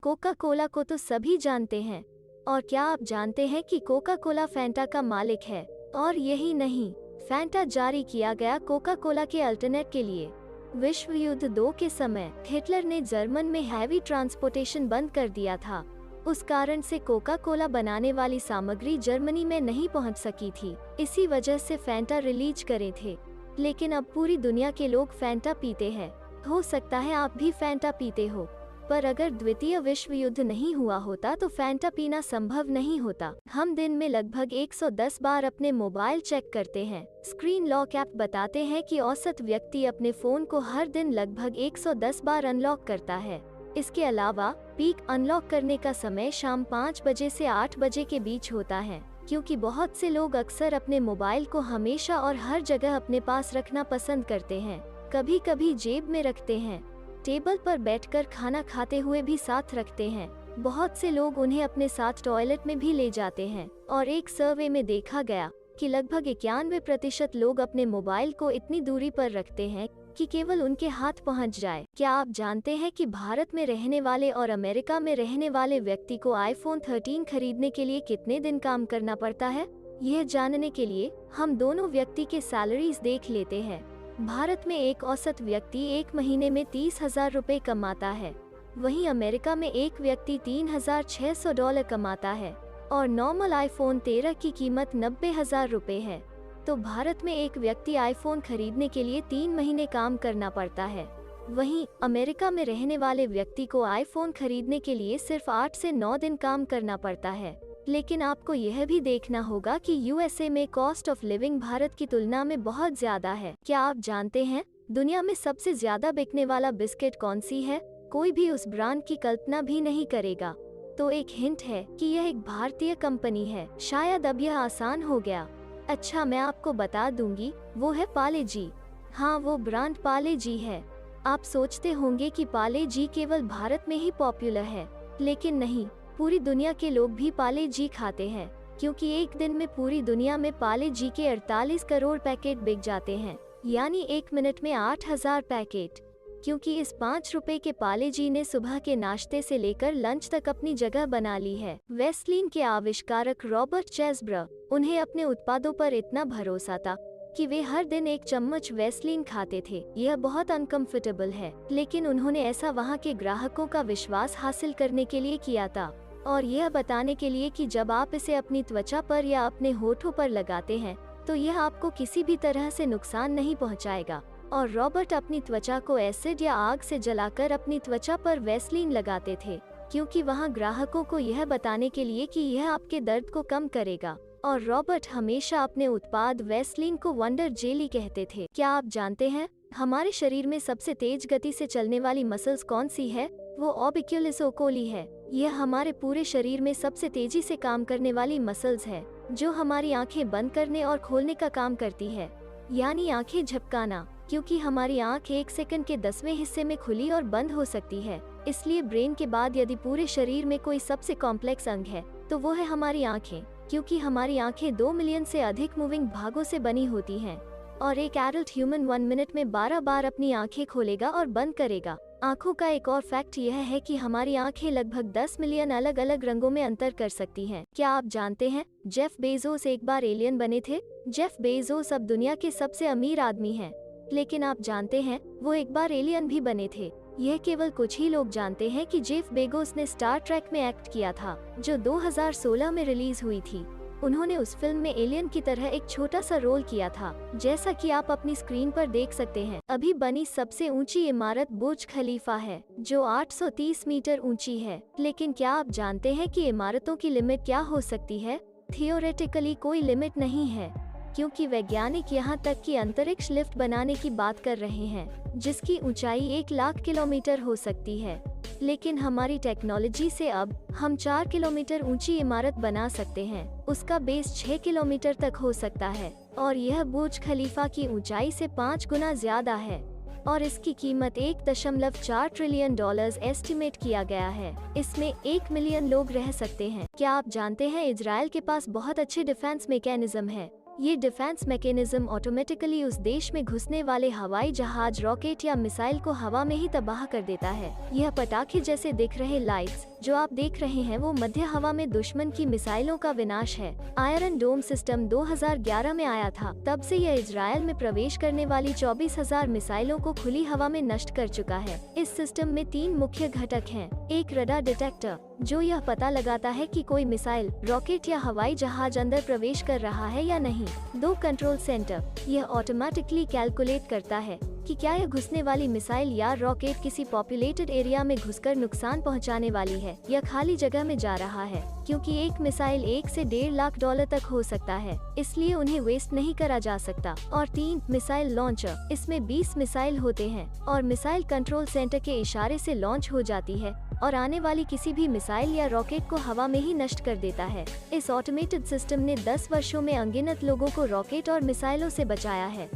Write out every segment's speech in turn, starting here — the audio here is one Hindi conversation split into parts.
कोका कोला को तो सभी जानते हैं। और क्या आप जानते हैं कि कोका कोला फैंटा का मालिक है? और यही नहीं, फैंटा जारी किया गया कोका कोला के अल्टरनेट के लिए। विश्व युद्ध 2 के समय हिटलर ने जर्मन में हैवी ट्रांसपोर्टेशन बंद कर दिया था। उस कारण से कोका कोला बनाने वाली सामग्री जर्मनी में नहीं पहुंच सकी थी। इसी वजह से फैंटा रिलीज करे थे। लेकिन अब पूरी दुनिया के लोग फैंटा पीते हैं। हो सकता है आप भी फैंटा पीते हो, पर अगर द्वितीय विश्व युद्ध नहीं हुआ होता तो फैंटा पीना संभव नहीं होता। हम दिन में लगभग 110 बार अपने मोबाइल चेक करते हैं। स्क्रीन लॉक ऐप बताते हैं कि औसत व्यक्ति अपने फोन को हर दिन लगभग 110 बार अनलॉक करता है। इसके अलावा पीक अनलॉक करने का समय शाम 5 बजे से 8 बजे के बीच होता है, क्योंकि बहुत से लोग अक्सर अपने मोबाइल को हमेशा और हर जगह अपने पास रखना पसंद करते हैं। कभी कभी जेब में रखते हैं, टेबल पर बैठकर खाना खाते हुए भी साथ रखते हैं। बहुत से लोग उन्हें अपने साथ टॉयलेट में भी ले जाते हैं। और एक सर्वे में देखा गया कि लगभग 91% लोग अपने मोबाइल को इतनी दूरी पर रखते हैं कि केवल उनके हाथ पहुंच जाए। क्या आप जानते हैं कि भारत में रहने वाले और अमेरिका में रहने वाले व्यक्ति को आईफोन 13 खरीदने के लिए कितने दिन काम करना पड़ता है? यह जानने के लिए हम दोनों व्यक्ति के सैलरीज देख लेते हैं। भारत में एक औसत व्यक्ति एक महीने में 30,000 रुपए कमाता है। वहीं अमेरिका में एक व्यक्ति $3,600 कमाता है और नॉर्मल आईफोन 13 की कीमत 90,000 रुपए है। तो भारत में एक व्यक्ति आईफोन खरीदने के लिए 3 महीने काम करना पड़ता है। वहीं अमेरिका में रहने वाले व्यक्ति को आईफोन खरीदने के लिए सिर्फ 8 से 9 दिन काम करना पड़ता है। लेकिन आपको यह भी देखना होगा कि यूएसए में कॉस्ट ऑफ लिविंग भारत की तुलना में बहुत ज्यादा है। क्या आप जानते हैं दुनिया में सबसे ज्यादा बिकने वाला बिस्किट कौन सी है? कोई भी उस ब्रांड की कल्पना भी नहीं करेगा। तो एक हिंट है कि यह एक भारतीय कंपनी है। शायद अब यह आसान हो गया। अच्छा, मैं आपको बता दूंगी, वो है पाले जी। हाँ, वो ब्रांड पाले जी है। आप सोचते होंगे कि पाले जी केवल भारत में ही पॉपुलर है, लेकिन नहीं, पूरी दुनिया के लोग भी पाले जी खाते हैं, क्योंकि एक दिन में पूरी दुनिया में पाले जी के 48 करोड़ पैकेट बिक जाते हैं, यानी एक मिनट में 8,000 पैकेट। क्योंकि इस 5 रुपए के पाले जी ने सुबह के नाश्ते से लेकर लंच तक अपनी जगह बना ली है। वेस्लीन के आविष्कारक रॉबर्ट चेसब्र, उन्हें अपने उत्पादों पर इतना भरोसा था कि वे हर दिन एक चम्मच वेस्लीन खाते थे। यह बहुत अनकंफर्टेबल है, लेकिन उन्होंने ऐसा वहां के ग्राहकों का विश्वास हासिल करने के लिए किया था और यह बताने के लिए कि जब आप इसे अपनी त्वचा पर या अपने होठों पर लगाते हैं तो यह आपको किसी भी तरह से नुकसान नहीं पहुंचाएगा। और रॉबर्ट अपनी त्वचा को एसिड या आग से जलाकर अपनी त्वचा पर वेस्लीन लगाते थे, क्योंकि वहां ग्राहकों को यह बताने के लिए कि यह आपके दर्द को कम करेगा। और रॉबर्ट हमेशा अपने उत्पाद वेस्लीन को वंडर जेली कहते थे। क्या आप जानते हैं हमारे शरीर में सबसे तेज गति से चलने वाली मसल्स कौन सी है? वो ऑर्बिक्यूलिस ओकोली है। यह हमारे पूरे शरीर में सबसे तेजी से काम करने वाली मसल्स है, जो हमारी आंखें बंद करने और खोलने का काम करती है, यानी आंखें झपकाना। क्योंकि हमारी आंख 1 सेकंड के 10वें हिस्से में खुली और बंद हो सकती है, इसलिए ब्रेन के बाद यदि पूरे शरीर में कोई सबसे कॉम्प्लेक्स अंग है तो वो है हमारी आंखें। क्योंकि हमारी आंखें 2 मिलियन से अधिक मूविंग भागों से बनी होती हैं और एक एडल्ट ह्यूमन 1 मिनट में 12 बार अपनी आंखें खोलेगा और बंद करेगा। आंखों का एक और फैक्ट यह है कि हमारी आंखें लगभग 10 मिलियन अलग अलग रंगों में अंतर कर सकती हैं। क्या आप जानते हैं जेफ बेजोस एक बार एलियन बने थे? जेफ बेजोस अब दुनिया के सबसे अमीर आदमी हैं, लेकिन आप जानते हैं वो एक बार एलियन भी बने थे। यह केवल कुछ ही लोग जानते हैं कि जेफ बेजोस ने स्टार ट्रेक में एक्ट किया था, जो 2016 में रिलीज हुई थी। उन्होंने उस फिल्म में एलियन की तरह एक छोटा सा रोल किया था, जैसा कि आप अपनी स्क्रीन पर देख सकते हैं। अभी बनी सबसे ऊंची इमारत बुर्ज खलीफा है, जो 830 मीटर ऊंची है। लेकिन क्या आप जानते हैं कि इमारतों की लिमिट क्या हो सकती है? थियोरेटिकली कोई लिमिट नहीं है, क्योंकि वैज्ञानिक यहाँ तक कि अंतरिक्ष लिफ्ट बनाने की बात कर रहे हैं, जिसकी ऊंचाई 1 लाख किलोमीटर हो सकती है। लेकिन हमारी टेक्नोलॉजी से अब हम 4 किलोमीटर ऊंची इमारत बना सकते हैं। उसका बेस 6 किलोमीटर तक हो सकता है और यह बुर्ज खलीफा की ऊंचाई से 5 गुना ज्यादा है और इसकी कीमत $1.4 ट्रिलियन एस्टिमेट किया गया है। इसमें 1 मिलियन लोग रह सकते हैं। क्या आप जानते हैं इजराइल के पास बहुत अच्छे डिफेंस मैकेनिज्म है? ये डिफेंस मैकेनिज्म ऑटोमेटिकली उस देश में घुसने वाले हवाई जहाज, रॉकेट या मिसाइल को हवा में ही तबाह कर देता है। यह पटाखे जैसे दिख रहे लाइट्स जो आप देख रहे हैं वो मध्य हवा में दुश्मन की मिसाइलों का विनाश है। आयरन डोम सिस्टम 2011 में आया था। तब से यह इजराइल में प्रवेश करने वाली 24,000 मिसाइलों को खुली हवा में नष्ट कर चुका है। इस सिस्टम में 3 मुख्य घटक हैं। एक रडार डिटेक्टर जो यह पता लगाता है कि कोई मिसाइल, रॉकेट या हवाई जहाज अंदर प्रवेश कर रहा है या नहीं। 2 कंट्रोल सेंटर, यह ऑटोमेटिकली कैलकुलेट करता है कि क्या यह घुसने वाली मिसाइल या रॉकेट किसी पॉपुलेटेड एरिया में घुसकर नुकसान पहुंचाने वाली है या खाली जगह में जा रहा है, क्योंकि एक मिसाइल $1 से $1.5 लाख तक हो सकता है, इसलिए उन्हें वेस्ट नहीं करा जा सकता। और 3 मिसाइल लॉन्चर, इसमें 20 मिसाइल होते हैं और मिसाइल कंट्रोल सेंटर के इशारे से लॉन्च हो जाती है और आने वाली किसी भी मिसाइल या रॉकेट को हवा में ही नष्ट कर देता है। इस ऑटोमेटेड सिस्टम ने 10 वर्षों में अनगिनत लोगों को रॉकेट और मिसाइलों से बचाया है।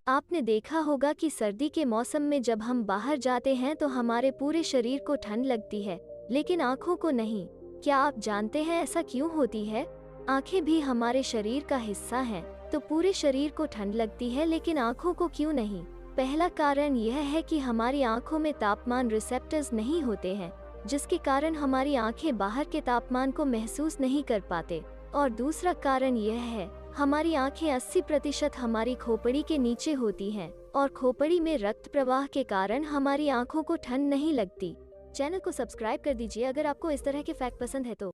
आपने देखा होगा कि सर्दी के मौसम में जब हम बाहर जाते हैं तो हमारे पूरे शरीर को ठंड लगती है, लेकिन आँखों को नहीं। क्या आप जानते हैं ऐसा क्यों होती है? आँखें भी हमारे शरीर का हिस्सा हैं, तो पूरे शरीर को ठंड लगती है लेकिन आँखों को क्यों नहीं? पहला कारण यह है कि हमारी आँखों में तापमान रिसेप्टर्स नहीं होते हैं, जिसके कारण हमारी आँखें बाहर के तापमान को महसूस नहीं कर पाते। और दूसरा कारण यह है, हमारी आँखें 80% हमारी खोपड़ी के नीचे होती हैं और खोपड़ी में रक्त प्रवाह के कारण हमारी आँखों को ठंड नहीं लगती। चैनल को सब्सक्राइब कर दीजिए अगर आपको इस तरह के फैक्ट पसंद है तो।